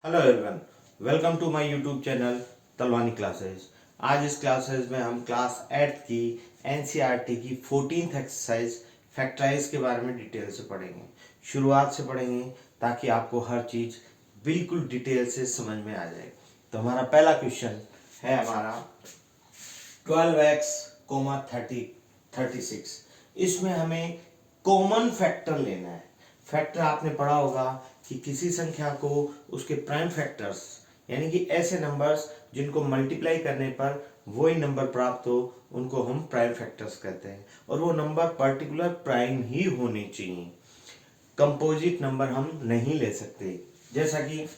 Hello everyone, welcome to my YouTube channel Talwani classes. आज इस classes में हम क्लास 8 की एनसीईआरटी की 14th एक्सरसाइज फैक्टराइज के बारे में डिटेल से पढ़ेंगे। शुरुआत से पढ़ेंगे ताकि आपको हर चीज़ बिल्कुल डिटेल से समझ में आ जाए। तो हमारा पहला क्वेश्चन है हमारा 12x, 36। इसमें हमें कॉमन फैक्टर लेना है। फैक्टर आपने पढ़ा होगा कि किसी संख्या को उसके प्राइम फैक्टर्स यानी कि ऐसे नंबर्स जिनको मल्टीप्लाई करने पर वही नंबर प्राप्त हो उनको हम प्राइम फैक्टर्स कहते हैं, और वो नंबर पर्टिकुलर प्राइम ही होने चाहिए। कंपोजिट नंबर हम नहीं ले सकते। जैसा कि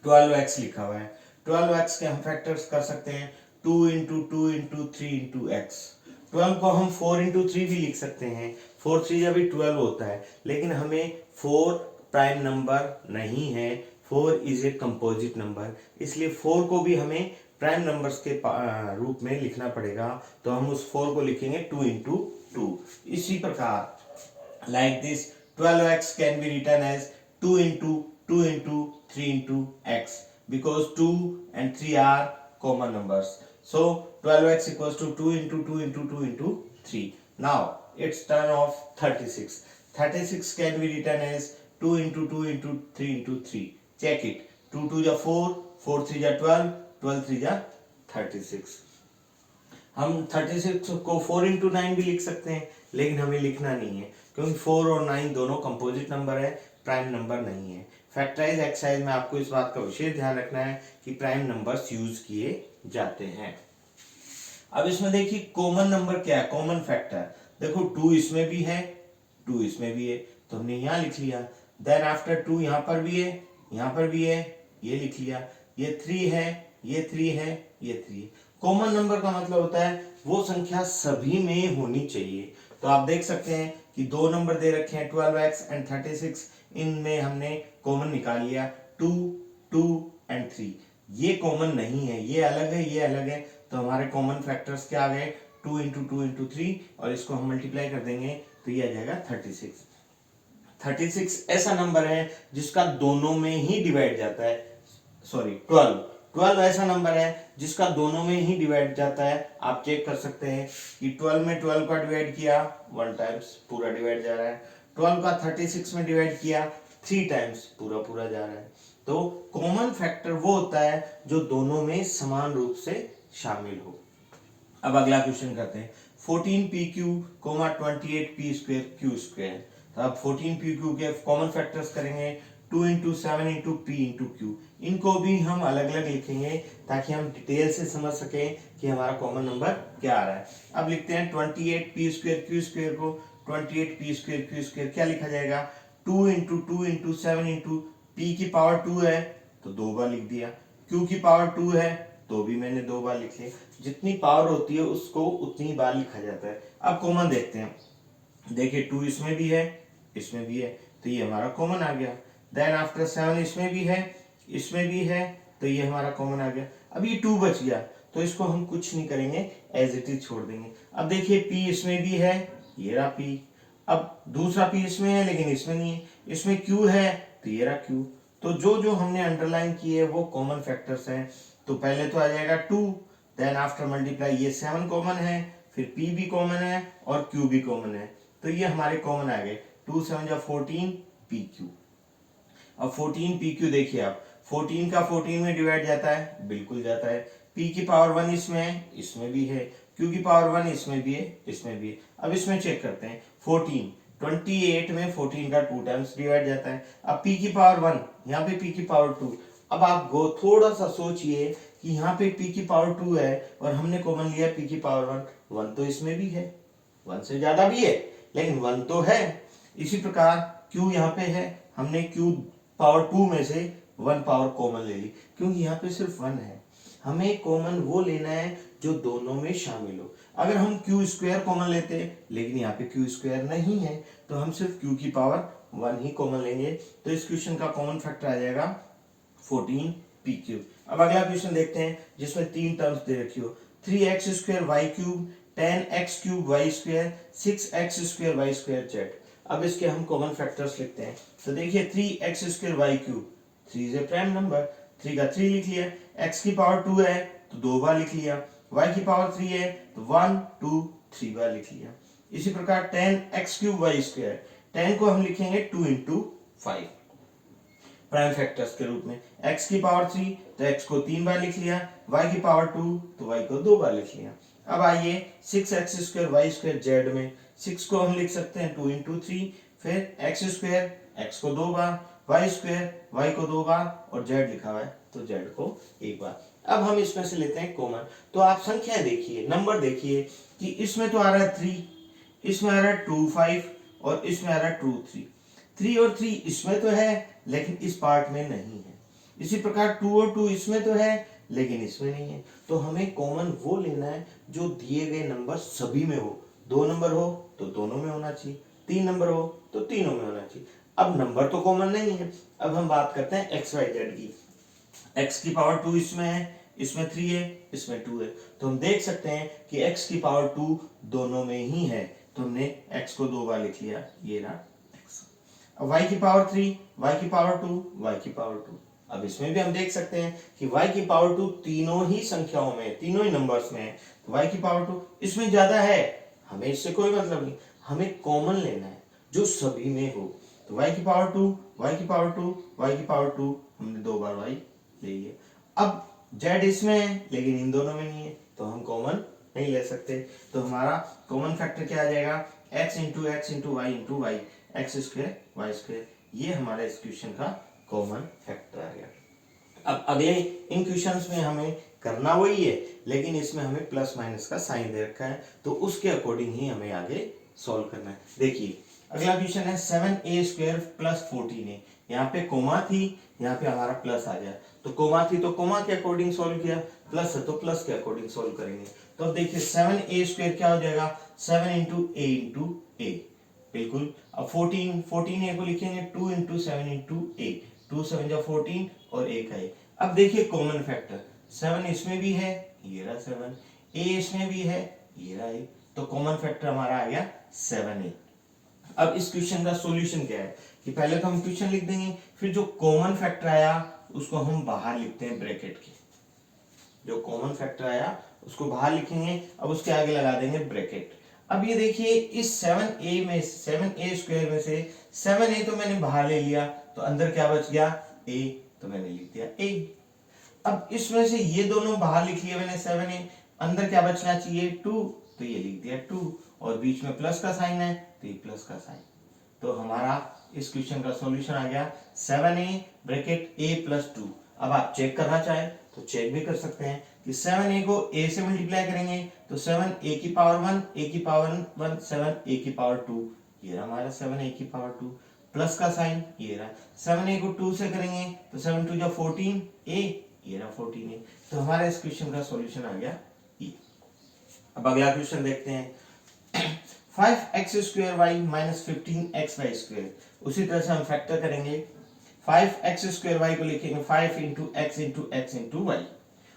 12x लिखा हुआ है, 12x के हम फैक्टर्स कर सकते हैं 2 इंटू 2 इंटू 3 इंटू एक्स। 12 को हम 4 इंटू 3 भी लिख सकते हैं, 4 3 जब भी 12 होता है, लेकिन हमें 4 प्राइम नंबर नहीं है, 4 इज ए कंपोजिट नंबर, इसलिए 4 को भी हमें प्राइम नंबर्स के रूप में लिखना पड़ेगा। तो हम उस 4 को लिखेंगे 2 इंटू 2। इसी प्रकार like this 12x can be written as 2 into 2 into 3 into x because 2 and 3 are common numbers. So 12x equals to 2 into 2 into 2 into 3. Now it's turn of 36. 36 can be written as 2 into 2 into 3 into 3. Check it. 2 2 ja 4, 4 3 ja 12, 12 3 ja 36. हम 36 को 4 into 9 भी लिख सकते हैं, लेकिन हमें लिखना नहीं है क्योंकि 4 और 9 दोनों कंपोजिट नंबर है, प्राइम नंबर नहीं है। फैक्टराइज एक्सरसाइज में आपको इस बात का विशेष ध्यान रखना है कि प्राइम नंबर्स यूज किए जाते हैं। अब इसमें देखिए कॉमन नंबर क्या है, कॉमन फैक्टर। देखो 2 इसमें भी है, 2 इसमें भी है, तो हमने यहाँ लिख लिया। देन आफ्टर 2 यहाँ पर भी है, यहाँ पर भी है, ये लिख लिया। ये 3 है, ये 3 है, ये 3 है। कॉमन नंबर का मतलब होता है वो संख्या सभी में होनी चाहिए। तो आप देख सकते हैं कि दो नंबर दे रखे हैं 12x एंड 36, इनमें हमने कॉमन निकाल लिया 2, 2 एंड 3। ये कॉमन नहीं है, ये अलग है, ये अलग है, तो हमारे कॉमन फैक्टर्स क्या आ गए 2 इंटू 2 इंटू 3, और इसको हम मल्टीप्लाई कर देंगे तो ये आ जाएगा 36। 36 ऐसा नंबर है जिसका दोनों में ही डिवाइड जाता है, सॉरी 12 ऐसा नंबर है जिसका दोनों में ही डिवाइड जाता है। आप चेक कर सकते हैं कि 12 में 12 का डिवाइड किया 1 टाइम्स, पूरा डिवाइड जा रहा है। 12 का 36 में डिवाइड किया 3 टाइम्स, पूरा पूरा जा रहा है। तो कॉमन फैक्टर वो होता है जो दोनों में समान रूप से शामिल हो। अब अगला क्वेश्चन करते हैं 14pq, 28p square q square. तो अब 14pq के कॉमन फैक्टर्स करेंगे 2 into 7 into P into Q. इनको भी हम अलग अलग लिखेंगे ताकि हम डिटेल से समझ सकें कि हमारा कॉमन नंबर क्या आ रहा है। अब लिखते हैं 28p स्क्वायर क्यू स्क्वायर को 28p स्क्वायर क्यू स्क्वायर क्या लिखा जाएगा 2 इंटू 2 इंटू 7 इंटू पी की पावर 2 है तो 2 बार लिख दिया, क्यू की पावर 2 है तो भी मैंने 2 बार लिख लिया। जितनी पावर होती है उसको उतनी बार लिखा जाता है। अब कॉमन देखते हैं, देखिए 2 इसमें भी है, इसमें भी है, तो ये हमारा कॉमन आ गया। देन आफ्टर 7 इसमें भी है, इसमें भी है, तो ये हमारा कॉमन आ गया। अब ये 2 बच गया तो इसको हम कुछ नहीं करेंगे, एज इट इज छोड़ देंगे। अब देखिए p इसमें भी है, ये रहा p। अब दूसरा p इसमें है लेकिन इसमें नहीं है, इसमें q है तो ये रहा q। तो जो जो हमने अंडरलाइन किए वो कॉमन फैक्टर्स हैं। तो पहले तो आ जाएगा 2, देन आफ्टर मल्टीप्लाई ये 7 कॉमन है, फिर p भी कॉमन है और q भी कॉमन है, तो ये हमारे कॉमन आ गए। 2 7 जा 14 pq। अब 14 pq देखिए, आप 14 का 14 में डिवाइड जाता है, बिल्कुल जाता है। p की पावर 1 इसमें है, इसमें भी है, q की पावर 1 इसमें भी है, इसमें भी है। अब इसमें चेक करते हैं 14 28 में 14 का 2 टाइम्स डिवाइड जाता है। अब p की पावर 1, यहाँ पे p की पावर 2। अब आप थोड़ा सा सोचिए कि यहाँ पे p की पावर 2 है और हमने कॉमन लिया p की पावर 1, 1 तो इसमें भी है, 1 से ज्यादा भी है लेकिन 1 तो है। इसी प्रकार q यहाँ पे है, हमने q पावर 2 में से 1 पावर कॉमन ले ली क्योंकि यहाँ पे सिर्फ 1 है। हमें कॉमन वो लेना है जो दोनों में शामिल हो। अगर हम q स्क्वायर कॉमन लेते लेकिन यहाँ पे q स्क्वायर नहीं है तो हम सिर्फ q की पावर 1 ही कॉमन लेंगे। तो इस क्वेश्चन का कॉमन फैक्टर आ जाएगा 14pq। अब अगला क्वेश्चन देखते हैं जिसमें 3 टर्म्स दे रखी हो 3x square y cube, 10x cube y square, 6x square y square z. अब इसके हम कॉमन फैक्टर्स लिखते हैं। तो देखिए 3x square y cube, 3 is a prime number, 3 का 3 लिख लिया। x की पावर 2 है तो 2 बार लिख लिया, y की पावर 3 है तो 1 2 3 बार लिख लिया। इसी प्रकार 10x³ y², 10 को हम लिखेंगे 2 into 5 प्राइम फैक्टर्स के रूप में। x की पावर 3 तो x को 3 बार लिख लिया, y की पावर 2 तो y को 2 बार लिख लिया। अब आइए 6x² y² z में, 6 को हम लिख सकते हैं 2 into 3, फिर x² x को 2 बार, y² y को 2 बार और z लिखा हुआ है तो z को 1 बार। अब हम इसमें से लेते हैं कॉमन। तो आप संख्या देखिए, नंबर देखिए कि इसमें तो आ रहा है 3, इसमें आ रहा है 2 5 और इसमें आ रहा है 2 3। 3 और 3 इसमें तो है लेकिन इस पार्ट में नहीं है। इसी प्रकार 2 और 2 इसमें तो है लेकिन इसमें नहीं है। तो हमें कॉमन वो लेना है जो दिए गए नंबर सभी में हो। 2 नंबर हो तो दोनों में होना चाहिए, 3 नंबर हो तो तीनों में होना चाहिए। अब नंबर तो कॉमन नहीं है। अब हम बात करते हैं एक्स वाई जेड की। x की पावर 2 इसमें है, इसमें 3 है, इसमें 2 है। तो हम देख सकते हैं कि x की पावर 2 दोनों में ही है, तो हमने x को 2 बार लिख लिया, ये रहा x। अब y की पावर 3, y की पावर 2, y की पावर 2। अब इसमें भी हम देख सकते हैं कि y की पावर 2 तीनों ही संख्याओं में, तीनों ही नंबर्स में है, तो y की पावर 2 इसमें ज्यादा है, हमें इससे कोई मतलब नहीं, हमें कॉमन लेना है जो सभी में हो। तो y की पावर 2, y की पावर 2, y की पावर 2, हमने 2 बार y ले लिया। अब z इसमें है लेकिन इन दोनों में नहीं है, तो हम कॉमन नहीं ले सकते। तो हमारा कॉमन फैक्टर क्या आ जाएगा, x into x into y into y, x² y²। ये हमारा इस क्वेश्चन का कॉमन फैक्टर आ गया। अब अगले इन क्वेश्चंस में हमें करना वही है लेकिन इसमें हमें प्लस माइनस का साइन दे रखा है, तो उसके अकॉर्डिंग ही हमें आगे सॉल्व करना है। देखिए अगला क्वेश्चन है 7a² प्लस 14a। यहाँ पे कोमा थी, यहाँ पे हमारा प्लस आ गया, तो कोमा थी तो कोमा के अकॉर्डिंग सॉल्व किया, प्लस है तो प्लस के अकॉर्डिंग सॉल्व करेंगे। तो अब देखिए 7a² क्या हो जाएगा, 7 इंटू ए इंटू ए, बिल्कुल। अब 14a को लिखेंगे 2 इंटू 7 इंटू ए, 2 7 जा 14 और एक है। अब देखिए कॉमन फैक्टर 7 इसमें भी है, ये रहा 7, ए इसमें भी है, ये रहा 1, तो कॉमन फैक्टर हमारा आ गया 7a। अब इस क्वेश्चन का सॉल्यूशन क्या है कि पहले तो हम क्वेश्चन लिख देंगे, फिर जो कॉमन फैक्टर आया उसको हम बाहर लिखते हैं ब्रैकेट के, जो कॉमन फैक्टर आया उसको बाहर लिखेंगे, अब उसके आगे लगा देंगे ब्रैकेट। अब ये देखिए इस 7a में, 7a² में से 7a तो मैंने बाहर ले लिया, तो अंदर क्या बच गया, a, तो मैंने लिख दिया a। अब इसमें से ये दोनों बाहर लिख लिया मैंने 7a, अंदर क्या बचना चाहिए 2, तो ये लिख दिया 2, और बीच में प्लस का साइन है तो ये प्लस का साइन। तो हमारा इस क्वेश्चन का सॉल्यूशन आ गया 7a ब्रैकेट a प्लस 2। अब आप चेक करना चाहें तो चेक भी कर सकते हैं कि 7a को a से मल्टीप्लाई करेंगे तो 7a की पावर 1, a की पावर 1, 7a की पावर 2, ये रहा हमारा 7a की पावर 2, प्लस का साइन ये रहा। 7a को 2 से करेंगे तो 7 2 जा 14a, ये रहा 14a। तो हमारा इस क्वेश्चन का सॉल्यूशन आ गया ये। अब अगला क्वेश्चन देखते हैं 5x² y माइनस 15xy²। उसी तरह से हम फैक्टर करेंगे, 5x² y को लिखेंगे 5 into x into x into y,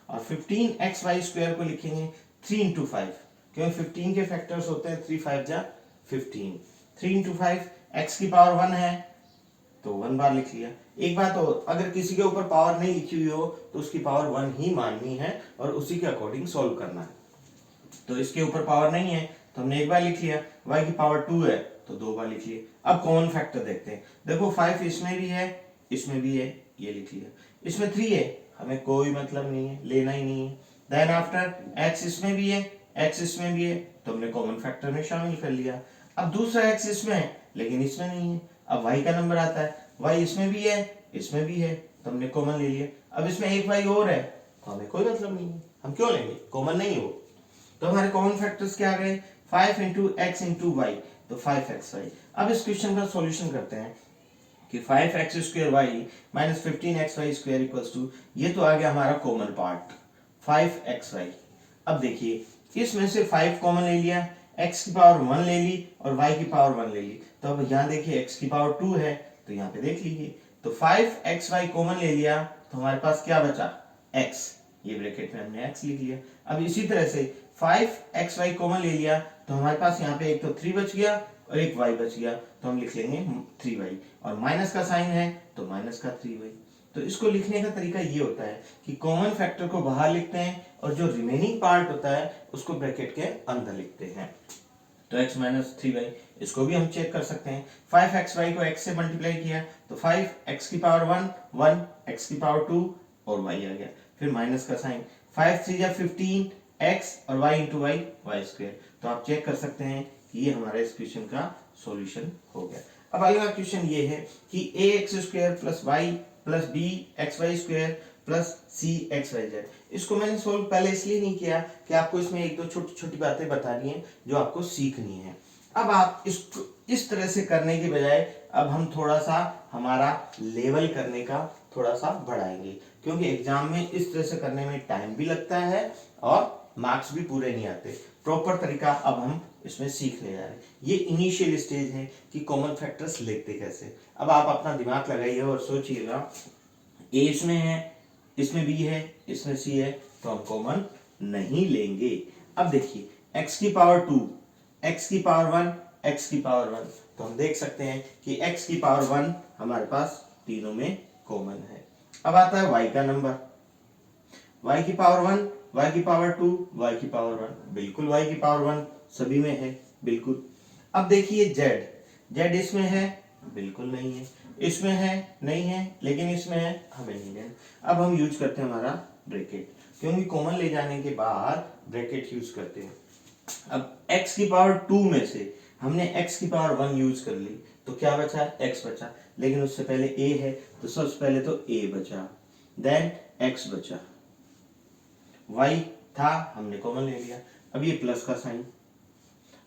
और 15xy² को लिखेंगे 3 इंटू 5, क्योंकि 15 के फैक्टर्स होते हैं 3 5 जा 15, 3 इंटू 5, x की पावर 1 है तो 1 बार लिख लिया। एक बात और, अगर किसी के ऊपर पावर नहीं लिखी हुई हो तो उसकी पावर 1 ही माननी है और उसी के अकॉर्डिंग सॉल्व करना है। तो इसके ऊपर पावर नहीं है तो हमने 1 बार लिख लिया, y की पावर 2 है तो 2 बार लिख लिया। अब कॉमन फैक्टर देखते हैं, देखो 5 इसमें भी है, इसमें भी है, ये लिख लिया, इसमें 3 है, हमें कोई मतलब नहीं है, लेना ही नहीं है। देन आफ्टर x इसमें भी है, x इसमें भी है, तो हमने कॉमन फैक्टर में शामिल कर लिया। अब दूसरा x इसमें है लेकिन इसमें नहीं है, अब y का नंबर आता है, y इसमें भी है, इसमें भी है, तो हमने कॉमन ले लिया। अब इसमें एक y और है तो हमें कोई मतलब नहीं है, हम क्यों लेंगे, कॉमन नहीं हो। तो हमारे कॉमन फैक्टर्स क्या आ गए, 5 इंटू एक्स इंटू वाई, तो 5xy। अब इस क्वेश्चन का सॉल्यूशन करते हैं कि 5x² y minus 15xy² equals to, ये तो आ गया हमारा कॉमन पार्ट 5xy। अब देखिए इसमें से 5 कॉमन ले लिया, x की पावर 1 ले ली और y की पावर 1 ले ली, तो अब यहाँ देखिए x की पावर 2 है तो यहाँ पे देख लीजिए, तो 5xy कॉमन ले लिया तो हमारे पास क्या बचा x, ये ब्रैकेट में हमने x लिख लिया। अब इसी तरह से 5xy कॉमन ले लिया तो हमारे पास यहाँ पे एक तो 3 बच गया और एक y बच गया, तो हम लिख लेंगे 3y, और माइनस का साइन है तो माइनस का 3y। तो इसको लिखने का तरीका ये होता है कि कॉमन फैक्टर को बाहर लिखते हैं और जो रिमेनिंग पार्ट होता है उसको ब्रैकेट के अंदर लिखते हैं। तो x माइनस 3y, इसको भी हम चेक कर सकते हैं। 5xy को x से मल्टीप्लाई किया तो 5x की पावर 1, 1x की पावर 2 और y आ गया, फिर माइनस का साइन, 5 3 या 15 x और y into y, y square. तो आप चेक कर सकते हैं कि ये हमारे इस क्वेश्चन का सॉल्यूशन हो गया। अब अगला क्वेश्चन ये है कि ax square plus y plus b x y square plus c x y z. इसको मैंने सोल्व पहले इसलिए नहीं किया कि आपको इसमें एक दो छोटी छोटी बातें बतानी है जो आपको सीखनी है। अब आप इसको इस तरह से करने के बजाय अब हम थोड़ा सा हमारा लेवल करने का थोड़ा सा बढ़ाएंगे, क्योंकि एग्जाम में इस तरह से करने में टाइम भी लगता है और मार्क्स भी पूरे नहीं आते। प्रॉपर तरीका अब हम इसमें सीखने जा रहे हैं। ये इनिशियल स्टेज है कि कॉमन फैक्टर्स लिखते कैसे। अब आप अपना दिमाग लगाइए और सोचिएगा, ए इसमें है, इसमें बी है, इसमें सी है, तो हम कॉमन नहीं लेंगे। अब देखिए x की पावर 2, x की पावर 1, x की पावर 1, तो हम देख सकते हैं कि x की पावर 1 हमारे पास तीनों में कॉमन है। अब आता है y का नंबर, y की पावर 1, y की पावर 2, y की पावर 1, बिल्कुल y की पावर 1 सभी में है, बिल्कुल। अब देखिए z, z इसमें है, बिल्कुल नहीं है, इसमें है, नहीं है, लेकिन इसमें है, हमें नहीं लेना। अब हम यूज करते हैं हमारा ब्रैकेट, क्योंकि कॉमन ले जाने के बाद ब्रैकेट यूज करते हैं। अब x की पावर 2 में से हमने x की पावर 1 यूज कर ली, तो क्या बचा, x बचा, लेकिन उससे पहले a है तो सबसे पहले तो a बचा, देन x बचा, y था हमने कॉमन ले लिया। अब ये प्लस का साइन।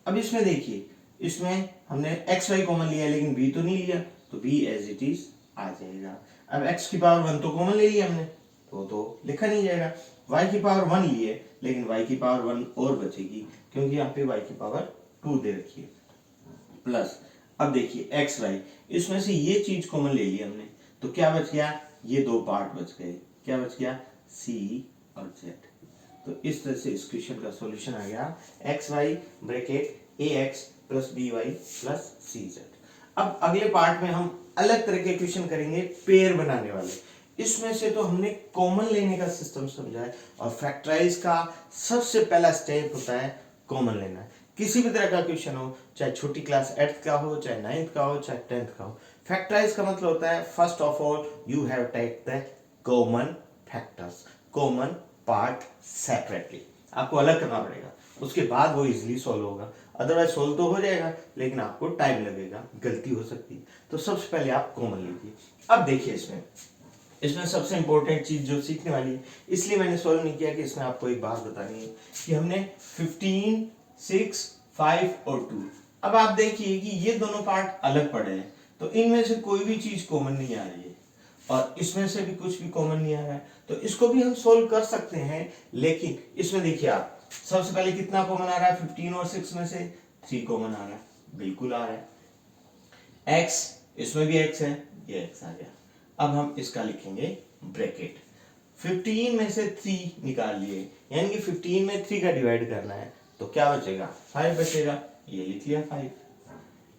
अब इसमें देखिए, इसमें हमने एक्स वाई कॉमन लिया लेकिन बी तो नहीं लिया, तो बी एज इट इज आ जाएगा। अब x की पावर 1 तो कॉमन ले लिया हमने, तो लिखा नहीं जाएगा। y की पावर 1 लिए लेकिन y की पावर 1 और बचेगी, क्योंकि यहाँ पे y की पावर 2 दे रखी है, प्लस। अब देखिए एक्स वाई, इसमें से ये चीज कॉमन ले ली हमने, तो क्या बच गया, ये दो पार्ट बच गए, क्या बच गया, c और z। तो इस तरह से इस क्वेश्चन का सॉल्यूशन आ गया x y bracket a x plus b y plus c z. अब अगले पार्ट में हम अलग तरह के क्वेश्चन करेंगे, पेयर बनाने वाले। इसमें से तो हमने कॉमन लेने का सिस्टम समझा है, और फैक्टराइज का सबसे पहला स्टेप होता है कॉमन लेना। किसी भी तरह का क्वेश्चन हो, चाहे छोटी क्लास 8th का हो, चाहे 9th का हो, चाहे 10th का हो, फैक्टराइज का मतलब होता है first of all you have take the common factors, common part separately, आपको अलग करना पड़ेगा, उसके बाद वो इजीली सॉल्व होगा। अदरवाइज सॉल्व तो हो जाएगा लेकिन आपको टाइम लगेगा, गलती हो सकती है। तो सबसे पहले आप कॉमन लीजिए। अब देखिए इसमें सबसे इंपॉर्टेंट चीज जो सीखने वाली है, इसलिए मैंने सॉल्व नहीं किया कि इसमें आपको एक बात बतानी है कि हमने 15, 6, 5 और 2, अब आप देखिए कि ये दोनों पार्ट अलग पड़े हैं, तो इनमें से कोई भी चीज कॉमन नहीं आ रही है और इसमें से भी कुछ भी कॉमन नहीं आ रहा है, तो इसको भी हम सोल्व कर सकते हैं। लेकिन इसमें देखिए आप सबसे पहले कितना कॉमन आ रहा है, 15 और 6 में से 3 कॉमन आ रहा है, बिल्कुल आ रहा है। x, इसमें भी x है, ये x आ गया। अब हम इसका लिखेंगे ब्रैकेट, 15 में से 3 निकाल लिए, यानी कि 15 में 3 का डिवाइड करना है, तो क्या बचेगा, 5 बचेगा, ये लिख लिया 5।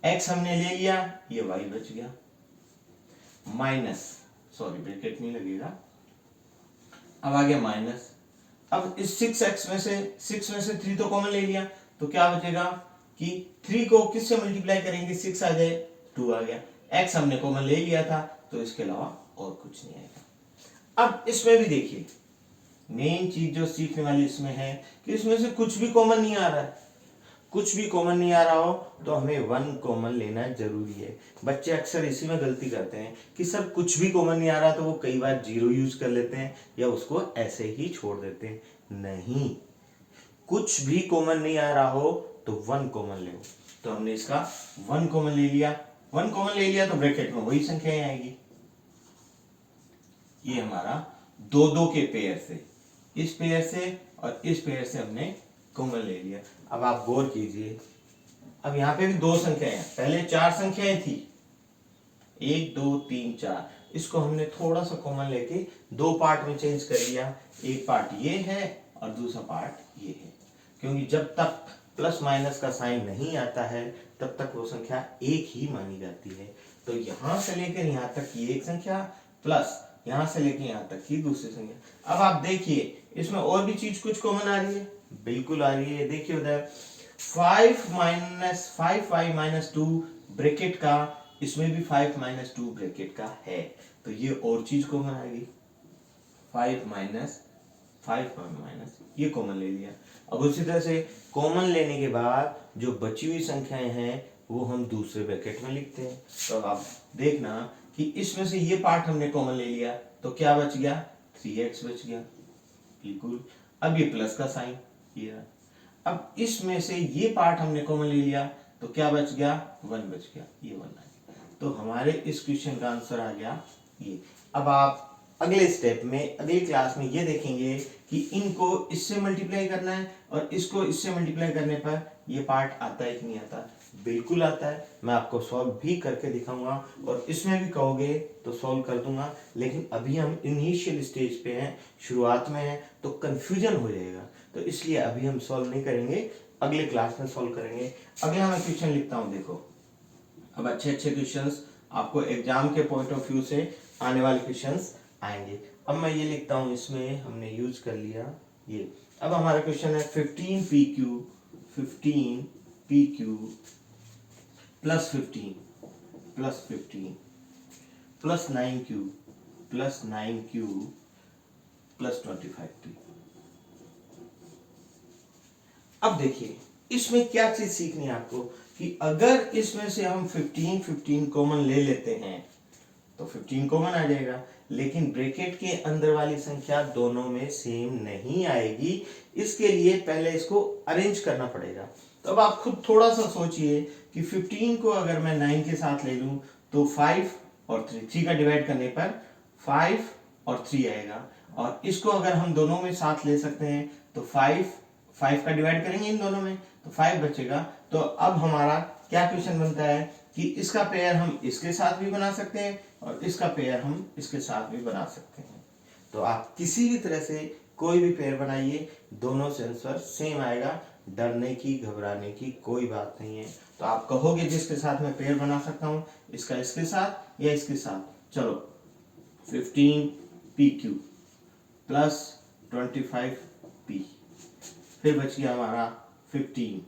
x हमने ले लिया, ये y बच गया, माइनस, सॉरी ब्रैकेट नहीं लगेगा, अब आ गया माइनस। अब इस 6x में से 3 तो कॉमन ले लिया, तो क्या बचेगा कि 3 को किससे मल्टीप्लाई करेंगे, 6 आ जाए, 2 आ गया। x हमने कॉमन ले लिया था, तो इसके अलावा और कुछ नहीं आएगा। अब इसमें भी देखिए, मेन चीज जो सीखने वाली इसमें है कि इसमें से कुछ भी कॉमन नहीं आ रहा है। कुछ भी कॉमन नहीं आ रहा हो तो हमें 1 कॉमन लेना जरूरी है। बच्चे अक्सर इसी में गलती करते हैं कि सर कुछ भी कॉमन नहीं आ रहा, तो वो कई बार 0 यूज कर लेते हैं या उसको ऐसे ही छोड़ देते हैं। नहीं, कुछ भी कॉमन नहीं आ रहा हो तो 1 कॉमन ले, तो हमने इसका 1 कॉमन ले लिया। 1 कॉमन ले लिया तो ब्रैकेट में वही संख्याएं आएगी, ये हमारा 2-2 के पेयर से, इस पेयर से और इस पेयर से हमने कॉमन ले लिया। अब आप गौर कीजिए, अब यहाँ पे भी 2 संख्याएं हैं, पहले 4 संख्याएं थी, 1 2 3 4, इसको हमने थोड़ा सा कॉमन लेके 2 पार्ट में चेंज कर लिया। एक पार्ट ये है और दूसरा पार्ट ये है, क्योंकि जब तक प्लस माइनस का साइन नहीं आता है तब तक वो संख्या एक ही मानी जाती है। तो यहां से लेकर यहां तक ये एक संख्या प्लस यहाँ से लेके यहाँ तक की दूसरी संख्या। अब आप देखिए इसमें और भी चीज कुछ कॉमन आ रही है, बिल्कुल आ रही है। देखिए उधर 5-5y-2 ब्रैकेट का, इसमें भी 5-2 ब्रैकेट का है, तो ये और चीज कॉमन आएगी। 5 ये कॉमन ले लिया। अब उसी तरह से कॉमन लेने के बाद जो बची हुई संख्याएं हैं वो हम दूसरे ब्रैकेट में लिखते हैं। तो आप देखना कि इसमें से ये पार्ट हमने कॉमन ले लिया, तो क्या बच गया, 3x बच गया, बिल्कुल। अब ये प्लस का साइन ये रहा। अब इसमें से ये पार्ट हमने कॉमन ले लिया, तो क्या बच गया, 1 बच गया, ये 1 आ गया। तो हमारे इस क्वेश्चन का आंसर आ गया ये। अब आप अगले स्टेप में, अगली क्लास में ये देखेंगे कि इनको इससे मल्टीप्लाई करना है और इसको इससे मल्टीप्लाई करने पर ये पार्ट आता है कि नहीं आता। बिल्कुल आता है, मैं आपको सॉल्व भी करके दिखाऊंगा और इसमें भी कहोगे तो सॉल्व कर दूंगा। लेकिन अभी हम इनिशियल स्टेज पे हैं, शुरुआत में हैं, तो कंफ्यूजन हो जाएगा, तो इसलिए अभी हम सॉल्व नहीं करेंगे, अगले क्लास में सॉल्व करेंगे। अगला मैं क्वेश्चन लिखता हूँ, देखो अब अच्छे अच्छे क्वेश्चंस आपको एग्जाम के पॉइंट ऑफ व्यू से आने वाले क्वेश्चंस आएंगे। अब मैं ये लिखता हूँ, इसमें हमने यूज कर लिया ये। अब हमारा क्वेश्चन है 15 PQ plus 15 plus 9Q plus 9Q plus 25P। अब देखिए इसमें क्या चीज सीखनी है आपको कि अगर इसमें से हम 15 कॉमन ले लेते हैं तो 15 कॉमन आ जाएगा, लेकिन ब्रैकेट के अंदर वाली संख्या दोनों में सेम नहीं आएगी। इसके लिए पहले इसको अरेंज करना पड़ेगा। तो अब आप खुद थोड़ा सा सोचिए कि 15 को अगर मैं 9 के साथ ले लूं तो 5 और 3 का डिवाइड करने पर 5 और 3 आएगा, और इसको अगर हम दोनों में साथ ले सकते हैं तो 5 का डिवाइड करेंगे इन दोनों में तो 5 बचेगा। तो अब हमारा क्या क्वेश्चन बनता है कि इसका पेयर हम इसके साथ भी बना सकते हैं और इसका पेयर हम इसके साथ भी बना सकते हैं। तो आप किसी भी तरह से कोई भी पेयर बनाइए, दोनों से आंसर सेम आएगा, डरने की घबराने की कोई बात नहीं है। तो आप कहोगे जिसके साथ मैं पेयर बना सकता हूं, इसका इसके साथ या इसके साथ। चलो 15PQ प्लस 25P, फिर बच गया हमारा 15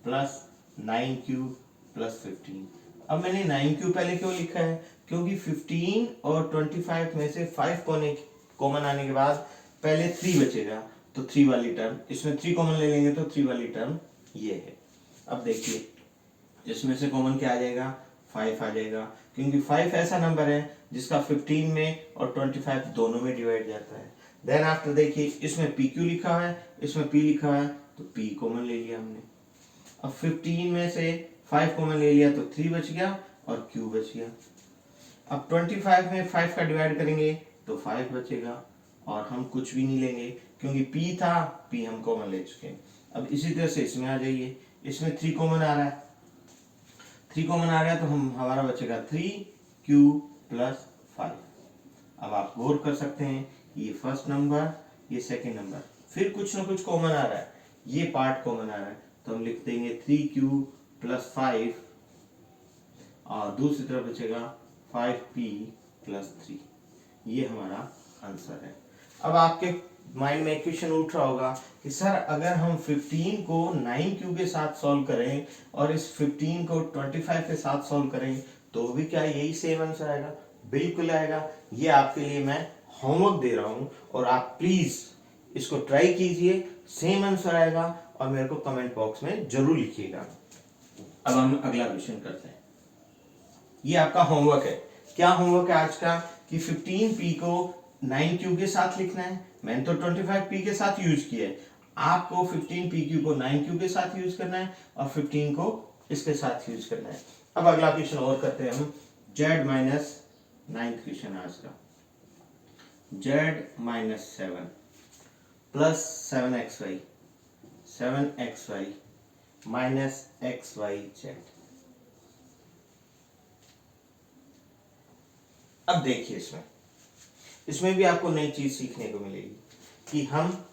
प्लस 9Q प्लस 15। अब मैंने 9Q पहले क्यों लिखा है, क्योंकि 15 और 25 में से 5 कॉमन आने के बाद पहले 3 बचेगा, तो 3 वाली टर्म, इसमें 3 कॉमन ले लेंगे तो 3 वाली टर्म ये है। अब देखिए इसमें से कॉमन क्या आ जाएगा, 5 आ जाएगा, क्योंकि 5 ऐसा नंबर है जिसका 15 में और 25 दोनों में डिवाइड जाता है। देन आफ्टर देखिए इसमें PQ लिखा हुआ है, इसमें P लिखा हुआ है, तो P कॉमन ले लिया हमने। अब 15 में से 5 कॉमन ले लिया तो 3 बच गया और Q बच गया। अब 25 में 5 का डिवाइड करेंगे तो 5 बचेगा और हम कुछ भी नहीं लेंगे क्योंकि P था, P हम कॉमन ले चुके हैं। अब इसी तरह से इसमें आ जाइए, इसमें 3 कॉमन आ रहा है, 3 कॉमन आ रहा है तो हमारा बचेगा 3Q प्लस 5। अब आप गौर कर सकते हैं ये फर्स्ट नंबर, ये सेकंड नंबर, फिर कुछ ना कुछ कॉमन आ रहा है, ये पार्ट कॉमन आ रहा है, तो हम लिख देंगे 3Q प्लस 5 और दूसरी तरफ बचेगा 5P प्लस 3। ये हमारा आंसर है। अब आपके माइंड में क्वेश्चन उठ रहा होगा कि सर अगर हम 15 को 9Q के साथ सॉल्व करें और इस 15 को 25 के साथ सॉल्व करें तो भी क्या यही सेम आंसर आएगा? बिल्कुल आएगा। ये आपके लिए मैं होमवर्क दे रहा हूं और आप प्लीज इसको ट्राई कीजिए, सेम आंसर आएगा और मेरे को कमेंट बॉक्स में जरूर लिखिएगा। अब हम अगला क्वेश्चन करते हैं। ये आपका होमवर्क है। क्या होमवर्क है आज का कि 15P को 9Q के साथ लिखना है। मैंने तो 25P के साथ यूज किया है, आपको 15PQ को 9Q के साथ यूज करना है और 15 को इसके साथ यूज करना है। अब अगला क्वेश्चन और करते हैं हम, Z माइनस 9th क्वेश्चन आज का, Z minus 7 plus 7xy minus xyz। अब देखिए इसमें भी आपको नई चीज सीखने को मिलेगी कि हम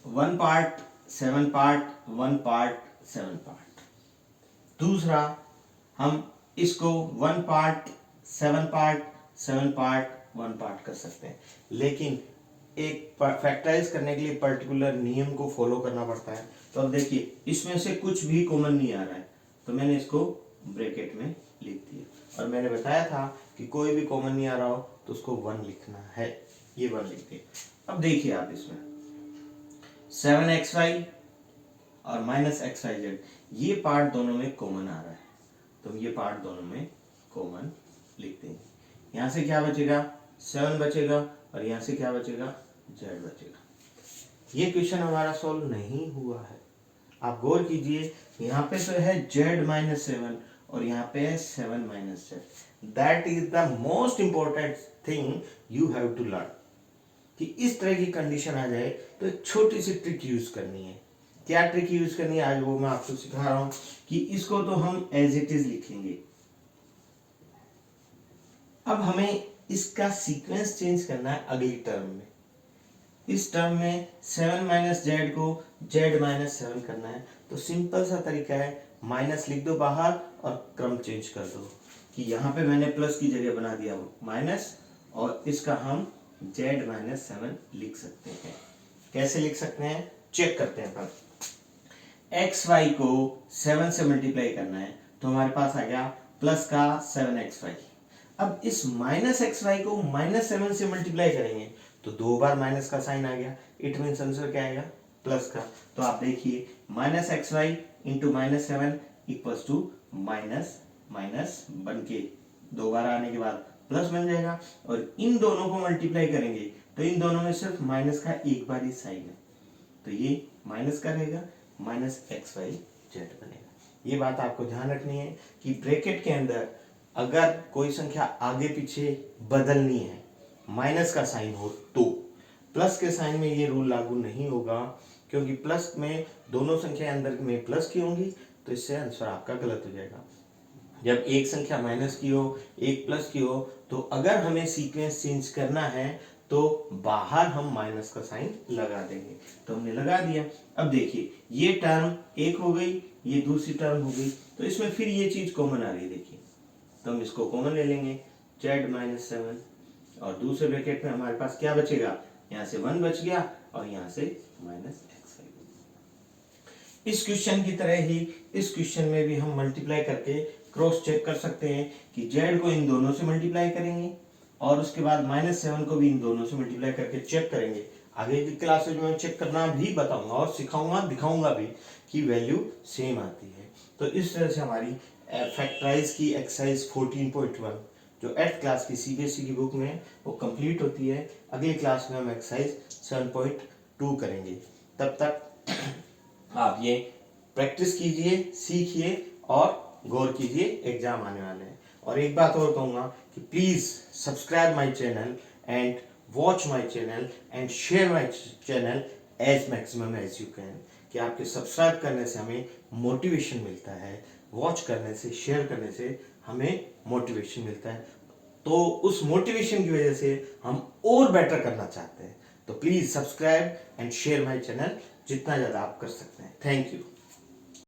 1 पार्ट 7 पार्ट 1 पार्ट 7 पार्ट, दूसरा हम इसको 1 पार्ट 7 पार्ट 1 पार्ट कर सकते हैं, लेकिन एक फैक्टराइज करने के लिए पर्टिकुलर नियम को फॉलो करना पड़ता है। तो अब देखिए इसमें से कुछ भी कॉमन नहीं आ रहा है, तो मैंने इसको ब्रैकेट में लिख दिया, और मैंने बताया था कि कोई भी कॉमन नहीं आ रहा हो तो उसको 1 लिखना है, ये 1 लिख दिया। अब देखिए आप इसमें 7xy और -xyz ये पार्ट दोनों में कॉमन आ रहा है, तो ये पार्ट दोनों में कॉमन लिख देंगे। यहाँ से क्या बचेगा, 7 बचेगा, और यहाँ से क्या बचेगा, z बचेगा। ये क्वेश्चन हमारा सॉल्व नहीं हुआ है, आप गौर कीजिए, यहाँ पे तो है z-7 और यहाँ पे है 7 - z। That is the most important thing you have to learn, कि इस तरह की कंडीशन आ जाए तो एक छोटी सी ट्रिक यूज करनी है। क्या ट्रिक यूज करनी है आज वो मैं आपको सिखा रहा हूं, कि इसको तो हम एज इट इज लिखेंगे। अब हमें इसका सीक्वेंस चेंज करना है अगली टर्म में। इस टर्म में 7 - z को z-7 करना है, तो सिंपल सा तरीका है, माइनस लिख दो बाहर और क्रम चेंज कर दो, कि यहाँ पे मैंने प्लस की जगह बना दिया माइनस, और इसका हम z-7 लिख सकते हैं। कैसे लिख सकते हैं चेक करते हैं। पर xy को 7 से मल्टीप्लाई करना है, तो हमारे पास आ गया प्लस का 7xy। अब इस -xy को -7 से मल्टीप्लाई करेंगे तो 2 बार माइनस का साइन आ गया, इट मीन्स आंसर क्या आएगा, प्लस का। तो आप देखिए -xy into -7 equals to minus minus one के 2 बार आने के बाद प्लस बन जाएगा, और इन दोनों को मल्टीप्लाई करेंगे तो इन दोनों में सिर्फ माइनस का एक बार ही साइन है, तो ये माइनस का रहेगा, -xyz बनेगा। ये बात आपको ध्यान रखनी है कि ब्रैकेट के अंदर अगर कोई संख्या आगे पीछे बदलनी है, माइनस का साइन हो, तो प्लस के साइन में ये रूल लागू नहीं होगा, क्योंकि प्लस में दोनों संख्या अंदर में प्लस की होंगी, तो इससे आंसर आपका गलत हो जाएगा। जब एक संख्या माइनस की हो, एक प्लस की हो, तो अगर हमें सीक्वेंस चेंज करना है तो बाहर हम माइनस का साइन लगा देंगे, तो हमने लगा दिया। अब देखिए ये टर्म एक हो गई, ये दूसरी टर्म हो गई, तो इसमें फिर ये चीज कॉमन आ रही है, देखिए, तो हम इसको कॉमन ले लेंगे, z-7, और दूसरे ब्रैकेट में हमारे पास क्या बचेगा, यहाँ से 1 बच गया और यहाँ से -xy। इस क्वेश्चन की तरह ही इस क्वेश्चन में भी हम मल्टीप्लाई करके क्रॉस चेक कर सकते हैं, कि z को इन दोनों से मल्टीप्लाई करेंगे और उसके बाद -7 को भी इन दोनों से मल्टीप्लाई करके चेक करेंगे। आगे की क्लासेज में चेक करना भी बताऊंगा और सिखाऊंगा, दिखाऊंगा भी कि वैल्यू सेम आती है। तो इस तरह से हमारी फैक्टराइज की एक्सरसाइज 14.1 जो 8th क्लास की सीबीएसई की बुक में वो कंप्लीट होती है। अगली क्लास में हम एक्सरसाइज 7.2 करेंगे। तब तक आप ये प्रैक्टिस कीजिए, सीखिए और गौर कीजिए, एग्जाम आने वाले हैं। और एक बात और कहूँगा कि please subscribe my channel and watch my channel and share my channel as maximum as you can, कि आपके सब्सक्राइब करने से हमें मोटिवेशन मिलता है, वॉच करने से, शेयर करने से हमें मोटिवेशन मिलता है, तो उस मोटिवेशन की वजह से हम और बेटर करना चाहते हैं। तो please subscribe and share my channel, जितना ज़्यादा आप कर सकते हैं। Thank you.